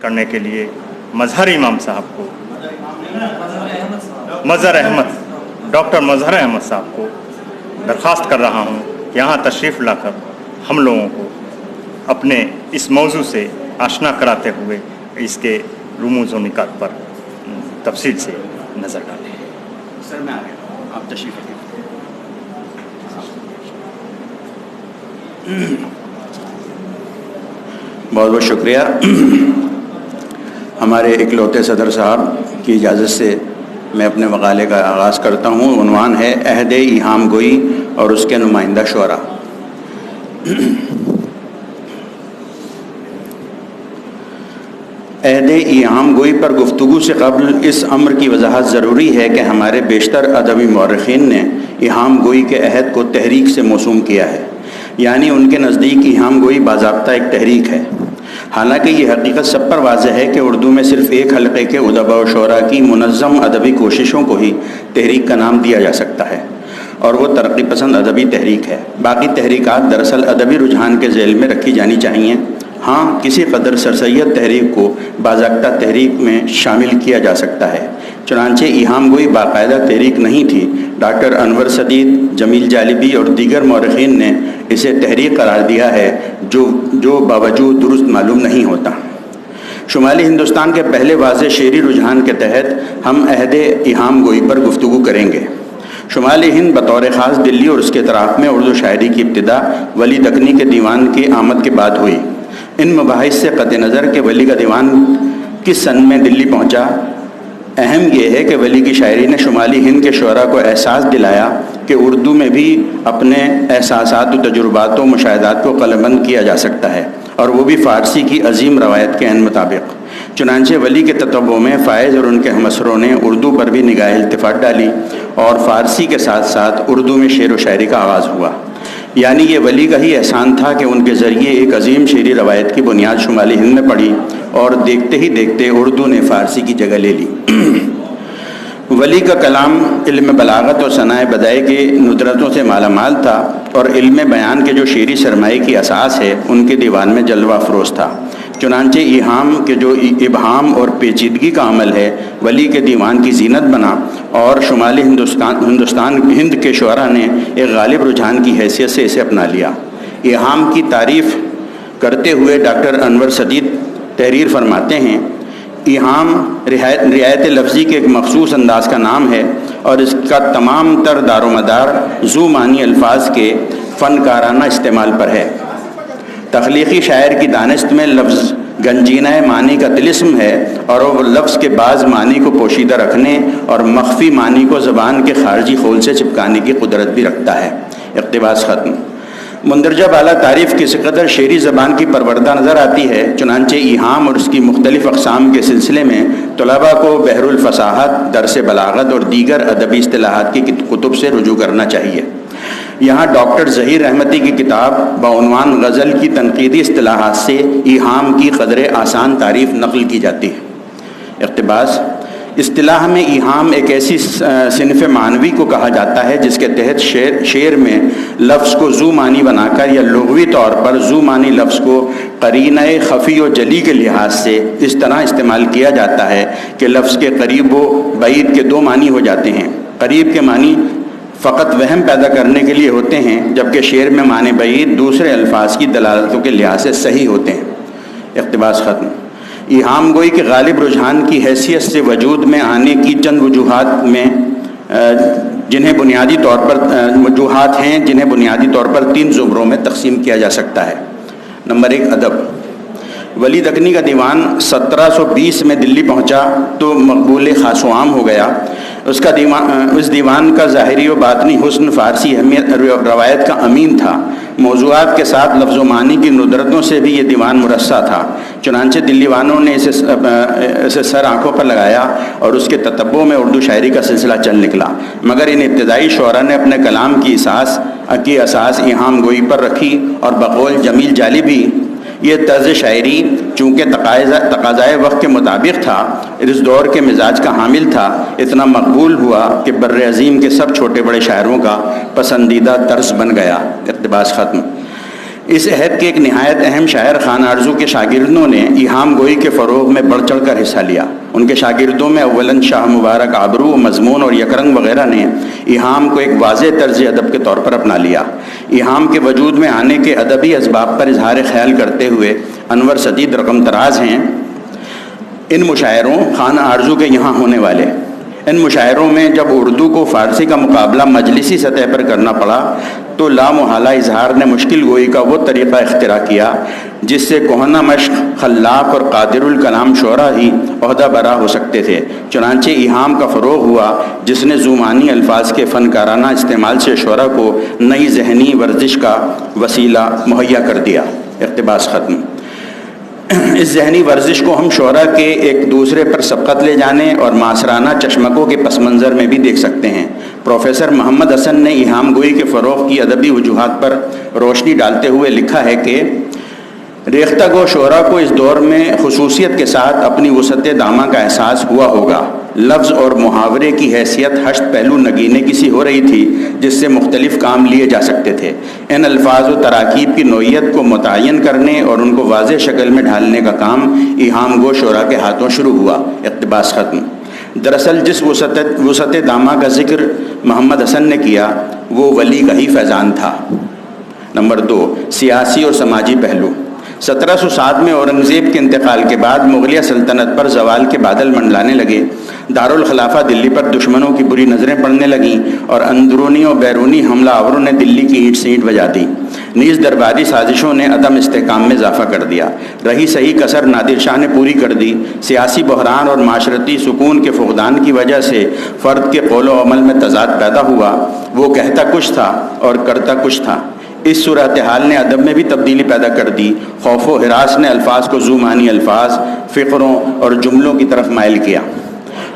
کرنے کے لیے مظہر امام صاحب کو، مظہر احمد، ڈاکٹر مظہر احمد صاحب کو درخواست کر رہا ہوں کہ یہاں تشریف لا کر ہم لوگوں کو اپنے اس موضوع سے آشنا کراتے ہوئے اس کے رموز و نکات پر تفصیل سے نظر ڈالیں۔ سر میں آ گیا، آپ تشریف رکھیں۔ بہت بہت شکریہ۔ ہمارے اکلوتے صدر صاحب کی اجازت سے میں اپنے مقالے کا آغاز کرتا ہوں۔ عنوان ہے عہد ایہام گوئی اور اس کے نمائندہ شعراء۔ عہد ایہام گوئی پر گفتگو سے قبل اس امر کی وضاحت ضروری ہے کہ ہمارے بیشتر ادبی مورخین نے ایہام گوئی کے عہد کو تحریک سے موسوم کیا ہے، یعنی ان کے نزدیک ایہام گوئی باضابطہ ایک تحریک ہے۔ حالانکہ یہ حقیقت سب پر واضح ہے کہ اردو میں صرف ایک حلقے کے ادباء و شعراء کی منظم ادبی کوششوں کو ہی تحریک کا نام دیا جا سکتا ہے، اور وہ ترقی پسند ادبی تحریک ہے۔ باقی تحریکات دراصل ادبی رجحان کے ذیل میں رکھی جانی چاہیے۔ ہاں، کسی قدر سرسید تحریک کو باضابطہ تحریک میں شامل کیا جا سکتا ہے، چنانچہ ایہام گوئی باقاعدہ تحریک نہیں تھی۔ ڈاکٹر انور سدید، جمیل جالبی اور دیگر مورخین نے اسے تحریک قرار دیا ہے، جو باوجود درست معلوم نہیں ہوتا۔ شمالی ہندوستان کے پہلے واضح شعری رجحان کے تحت ہم عہد ایہام گوئی پر گفتگو کریں گے۔ شمالی ہند بطور خاص دلی اور اس کے اطراف میں اردو شاعری کی ابتدا ولی دکنی کے دیوان کی آمد کے بعد ہوئی۔ ان مباحث سے قطع نظر کہ ولی کا دیوان کس سن میں دلی پہنچا، اہم یہ ہے کہ ولی کی شاعری نے شمالی ہند کے شعراء کو احساس دلایا کہ اردو میں بھی اپنے احساسات و تجربات و مشاہدات کو قلمبند کیا جا سکتا ہے، اور وہ بھی فارسی کی عظیم روایت کے عین مطابق۔ چنانچہ ولی کے تتبع میں فائز اور ان کے ہمسروں نے اردو پر بھی نگاہ التفات ڈالی، اور فارسی کے ساتھ ساتھ اردو میں شعر و شاعری کا آغاز ہوا۔ یعنی یہ ولی کا ہی احسان تھا کہ ان کے ذریعے ایک عظیم شعری روایت کی بنیاد شمالی ہند میں پڑی، اور دیکھتے ہی دیکھتے اردو نے فارسی کی جگہ لے لی۔ ولی کا کلام علم بلاغت اور ثناء بدائع کے ندرتوں سے مالا مال تھا، اور علم بیان کے جو شعری سرمایہ کی اساس ہے ان کے دیوان میں جلوہ افروز تھا۔ چنانچہ ایہام کے جو ابہام اور پیچیدگی کا عمل ہے ولی کے دیوان کی زینت بنا، اور شمالی ہند کے شعراء نے ایک غالب رجحان کی حیثیت سے اسے اپنا لیا۔ ایہام کی تعریف کرتے ہوئے ڈاکٹر انور سدید تحریر فرماتے ہیں، ایہام رعایت لفظی کے ایک مخصوص انداز کا نام ہے، اور اس کا تمام تر دار و مدار ذو معنی الفاظ کے فنکارانہ استعمال پر ہے۔ تخلیقی شاعر کی دانست میں لفظ گنجینہ معنی کا طلسم ہے، اور وہ لفظ کے بعض معنی کو پوشیدہ رکھنے اور مخفی معنی کو زبان کے خارجی خول سے چپکانے کی قدرت بھی رکھتا ہے۔ اقتباس ختم۔ مندرجہ بالا تعریف کس قدر شعری زبان کی پروردہ نظر آتی ہے، چنانچہ ایہام اور اس کی مختلف اقسام کے سلسلے میں طلباء کو بحر الفصاحت، درس بلاغت اور دیگر ادبی اصطلاحات کی کتب سے رجوع کرنا چاہیے۔ یہاں ڈاکٹر ظہیر رحمتی کی کتاب بعنوان غزل کی تنقیدی اصطلاحات سے ایہام کی قدر آسان تعریف نقل کی جاتی ہے۔ اقتباس: اصطلاح میں ایہام ایک ایسی صنف معنوی کو کہا جاتا ہے جس کے تحت شعر میں لفظ کو ذو معنی بنا کر یا لغوی طور پر ذو معنی لفظ کو قرینہ خفی و جلی کے لحاظ سے اس طرح استعمال کیا جاتا ہے کہ لفظ کے قریب و بعید کے دو معنی ہو جاتے ہیں۔ قریب کے معنی فقط وہم پیدا کرنے کے لیے ہوتے ہیں، جبکہ شعر میں معنی بعید دوسرے الفاظ کی دلالتوں کے لحاظ سے صحیح ہوتے ہیں۔ اقتباس ختم۔ ایہام گوئی کے غالب رجحان کی حیثیت سے وجود میں آنے کی چند وجوہات ہیں جنہیں بنیادی طور پر 3 زمروں میں تقسیم کیا جا سکتا ہے۔ نمبر 1، ادب۔ ولی دکنی کا دیوان 1720 میں دلی پہنچا تو مقبول خاص و عام ہو گیا۔ اس دیوان کا ظاہری و باطنی حسن فارسی روایت کا امین تھا۔ موضوعات کے ساتھ لفظ و معنی کی ندرتوں سے بھی یہ دیوان مرصع تھا، چنانچہ دلی وانوں نے اسے سر آنکھوں پر لگایا، اور اس کے تتبع میں اردو شاعری کا سلسلہ چل نکلا۔ مگر ان ابتدائی شعراء نے اپنے کلام کی اساس ایہام گوئی پر رکھی، اور بقول جمیل جالبی یہ طرز شاعری چونکہ تقاضائے وقت کے مطابق تھا، اس دور کے مزاج کا حامل تھا، اتنا مقبول ہوا کہ بر عظیم کے سب چھوٹے بڑے شاعروں کا پسندیدہ طرز بن گیا۔ اقتباس ختم۔ اس عہد کے ایک نہایت اہم شاعر خان آرزو کے شاگردوں نے ایہام گوئی کے فروغ میں بڑھ چڑھ کر حصہ لیا۔ ان کے شاگردوں میں اولاً شاہ مبارک آبرو، مضمون اور یکرنگ وغیرہ نے ایہام کو ایک واضح طرز ادب کے طور پر اپنا لیا۔ ایہام کے وجود میں آنے کے ادبی اسباب پر اظہار خیال کرتے ہوئے انور سدید رقم طراز ہیں ان مشاعروں خان آرزو کے یہاں ہونے والے۔ ان مشاعروں میں جب اردو کو فارسی کا مقابلہ مجلسی سطح پر کرنا پڑا تو لامحالہ اظہار نے مشکل گوئی کا وہ طریقہ اختراع کیا جس سے کہنہ مشق، خلاق اور قادر الکلام شعراء ہی عہدہ برا ہو سکتے تھے۔ چنانچہ ایہام کا فروغ ہوا جس نے زمانی الفاظ کے فنکارانہ استعمال سے شعراء کو نئی ذہنی ورزش کا وسیلہ مہیا کر دیا۔ اقتباس ختم۔ اس ذہنی ورزش کو ہم شعراء کے ایک دوسرے پر سبقت لے جانے اور معاصرانہ چشمکوں کے پس منظر میں بھی دیکھ سکتے ہیں۔ پروفیسر محمد حسن نے ایہام گوئی کے فروغ کی ادبی وجوہات پر روشنی ڈالتے ہوئے لکھا ہے کہ ریختہ گو شعراء کو اس دور میں خصوصیت کے ساتھ اپنی وسعت دامہ کا احساس ہوا ہوگا۔ لفظ اور محاورے کی حیثیت ہشت پہلو نگینے کسی ہو رہی تھی جس سے مختلف کام لیے جا سکتے تھے۔ ان الفاظ و تراکیب کی نوعیت کو متعین کرنے اور ان کو واضح شکل میں ڈھالنے کا کام ایہام گو شعراء کے ہاتھوں شروع ہوا۔ اقتباس ختم۔ دراصل جس وسعت دامہ کا ذکر محمد حسن نے کیا وہ ولی کا ہی فیضان تھا۔ نمبر 2، سیاسی اور سماجی پہلو۔ 1707 میں اورنگزیب کے انتقال کے بعد مغلیہ سلطنت پر زوال کے بادل منڈلانے لگے۔ دارالخلافہ دلی پر دشمنوں کی بری نظریں پڑنے لگیں اور اندرونی و بیرونی حملہ آوروں نے دلی کی اینٹ سینٹ بجا دی۔ نیز درباری سازشوں نے عدم استحکام میں اضافہ کر دیا۔ رہی صحیح کسر نادر شاہ نے پوری کر دی۔ سیاسی بحران اور معاشرتی سکون کے فقدان کی وجہ سے فرد کے قول و عمل میں تضاد پیدا ہوا۔ وہ کہتا کچھ تھا اور کرتا کچھ تھا۔ اس صورتحال نے ادب میں بھی تبدیلی پیدا کر دی۔ خوف و ہراس نے الفاظ کو ذو معنی الفاظ، فقروں اور جملوں کی طرف مائل کیا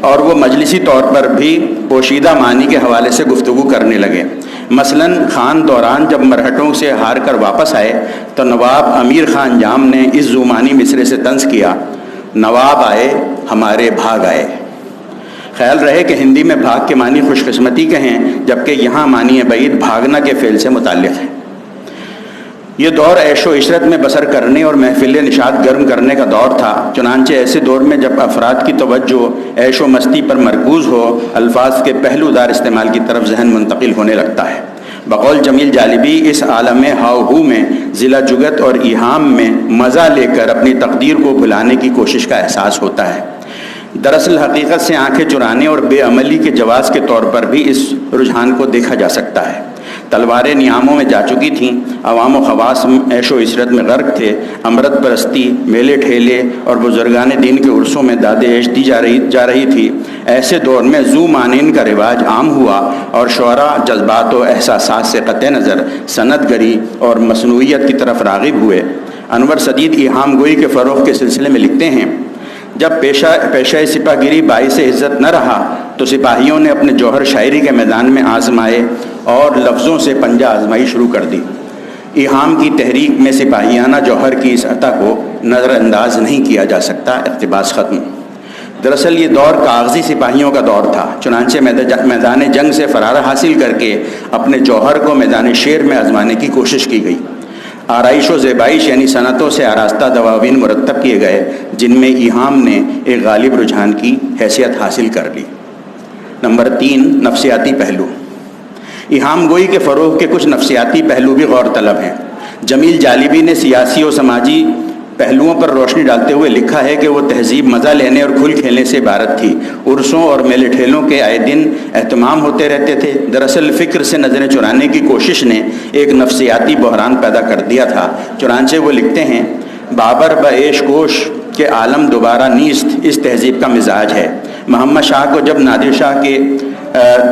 اور وہ مجلسی طور پر بھی پوشیدہ معنی کے حوالے سے گفتگو کرنے لگے۔ مثلاً خان دوران جب مرہٹوں سے ہار کر واپس آئے تو نواب امیر خان جام نے اس ذو معنی مصرے سے طنز کیا، نواب آئے ہمارے بھاگ آئے۔ خیال رہے کہ ہندی میں بھاگ کے معنی خوش قسمتی کے ہیں جبکہ یہاں معنی بعید بھاگنا کے فعل سے متعلق ہے۔ یہ دور عیش و عشرت میں بسر کرنے اور محفل نشاط گرم کرنے کا دور تھا۔ چنانچہ ایسے دور میں جب افراد کی توجہ عیش و مستی پر مرکوز ہو، الفاظ کے پہلو دار استعمال کی طرف ذہن منتقل ہونے لگتا ہے۔ بقول جمیل جالبی، اس عالم ہاؤ ہو میں ضلع جگت اور ایہام میں مزہ لے کر اپنی تقدیر کو بھلانے کی کوشش کا احساس ہوتا ہے۔ دراصل حقیقت سے آنکھیں چرانے اور بے عملی کے جواز کے طور پر بھی اس رجحان کو دیکھا جا سکتا ہے۔ تلواریں نیاموں میں جا چکی تھیں، عوام و خواص عیش و عشرت میں غرق تھے، امرت پرستی، میلے ٹھیلے اور بزرگان دین کے عرصوں میں داد عیش دی جا رہی تھی۔ ایسے دور میں ذو معنین کا رواج عام ہوا اور شعراء جذبات و احساسات سے قطع نظر صنعت گری اور مصنوعیت کی طرف راغب ہوئے۔ انور سدید ایہام گوئی کے فروغ کے سلسلے میں لکھتے ہیں، جب پیشہ سپاہ گیری باعث عزت نہ رہا تو سپاہیوں نے اپنے جوہر شاعری کے میدان میں آزمائے اور لفظوں سے پنجہ آزمائی شروع کر دی۔ ایہام کی تحریک میں سپاہیانہ جوہر کی اس عطا کو نظر انداز نہیں کیا جا سکتا۔ اقتباس ختم۔ دراصل یہ دور کاغذی سپاہیوں کا دور تھا، چنانچہ میدان جنگ سے فرار حاصل کر کے اپنے جوہر کو میدان شعر میں آزمانے کی کوشش کی گئی۔ آرائش و زیبائش یعنی صنعتوں سے آراستہ دواوین مرتب کیے گئے جن میں ایہام نے ایک غالب رجحان کی حیثیت حاصل کر لی۔ نمبر 3، نفسیاتی پہلو۔ ایہام گوئی کے فروغ کے کچھ نفسیاتی پہلو بھی غور طلب ہیں۔ جمیل جالبی نے سیاسی و سماجی پہلوؤں پر روشنی ڈالتے ہوئے لکھا ہے کہ وہ تہذیب مزہ لینے اور کھل کھیلنے سے عبارت تھی۔ عرسوں اور میلے ٹھیلوں کے آئے دن اہتمام ہوتے رہتے تھے۔ دراصل فکر سے نظریں چرانے کی کوشش نے ایک نفسیاتی بحران پیدا کر دیا تھا۔ چنانچہ وہ لکھتے ہیں، بابر بعیش کوش کے عالم دوبارہ نیست اس تہذیب کا مزاج ہے۔ محمد شاہ کو جب نادر شاہ کے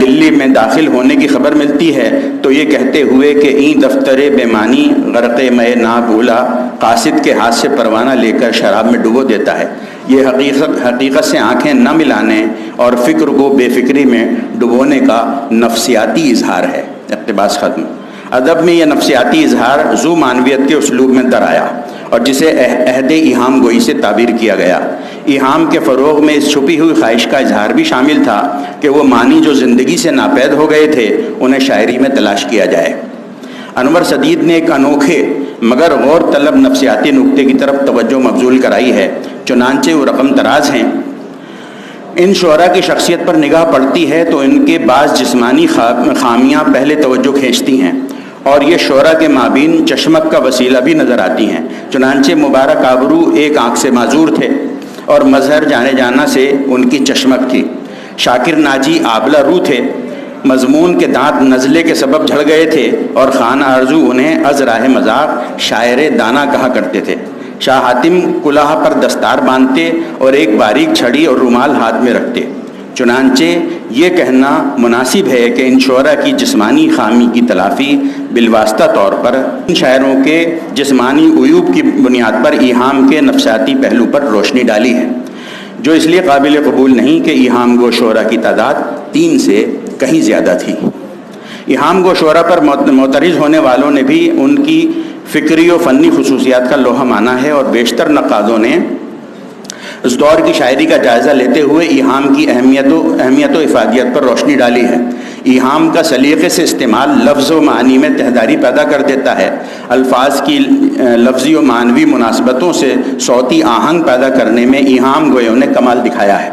دلی میں داخل ہونے کی خبر ملتی ہے تو یہ کہتے ہوئے کہ این دفتر بے معنی غرق میں نہ بھولا، قاصد کے ہاتھ سے پروانہ لے کر شراب میں ڈبو دیتا ہے۔ یہ حقیقت سے آنکھیں نہ ملانے اور فکر کو بے فکری میں ڈبونے کا نفسیاتی اظہار ہے۔ اقتباس ختم۔ ادب میں یہ نفسیاتی اظہار ذو معنویت کے اسلوب میں در آیا اور جسے عہد ایہام گوئی سے تعبیر کیا گیا۔ ایہام کے فروغ میں اس چھپی ہوئی خواہش کا اظہار بھی شامل تھا کہ وہ معنی جو زندگی سے ناپید ہو گئے تھے انہیں شاعری میں تلاش کیا جائے۔ انور سدید نے ایک انوکھے مگر غور طلب نفسیاتی نکتے کی طرف توجہ مبذول کرائی ہے، چنانچہ وہ رقم دراز ہیں۔ ان شعراء کی شخصیت پر نگاہ پڑتی ہے تو ان کے بعض جسمانی خامیاں پہلے توجہ کھینچتی ہیں، اور یہ شعراء کے مابین چشمک کا وسیلہ بھی نظر آتی ہیں۔ چنانچہ مبارک آبرو ایک آنکھ سے معذور تھے اور مظہر جانے جانا سے ان کی چشمک تھی۔ شاکر ناجی آبلہ رو تھے، مضمون کے دانت نزلے کے سبب جھڑ گئے تھے، اور خان آرزو انہیں از راہ مذاق شاعر دانا کہا کرتے تھے۔ شاہ حاتم کلہا پر دستار باندھتے اور ایک باریک چھڑی اور رومال ہاتھ میں رکھتے۔ چنانچہ یہ کہنا مناسب ہے کہ ان شعراء کی جسمانی خامی کی تلافی بالواسطہ طور پر ان شاعروں کے جسمانی عیوب کی بنیاد پر ایہام کے نفسیاتی پہلو پر روشنی ڈالی ہے، جو اس لیے قابل قبول نہیں کہ ایہام گو شعراء کی تعداد 3 سے کہیں زیادہ تھی۔ ایہام گو شعراء پر معترض ہونے والوں نے بھی ان کی فکری و فنی خصوصیات کا لوحہ مانا ہے، اور بیشتر نقادوں نے اس دور کی شاعری کا جائزہ لیتے ہوئے ایہام کی اہمیت و افادیت پر روشنی ڈالی ہے۔ ایہام کا سلیقے سے استعمال لفظ و معنی میں تہداری پیدا کر دیتا ہے۔ الفاظ کی لفظی و معنوی مناسبتوں سے صوتی آہنگ پیدا کرنے میں ایہام گویوں نے کمال دکھایا ہے۔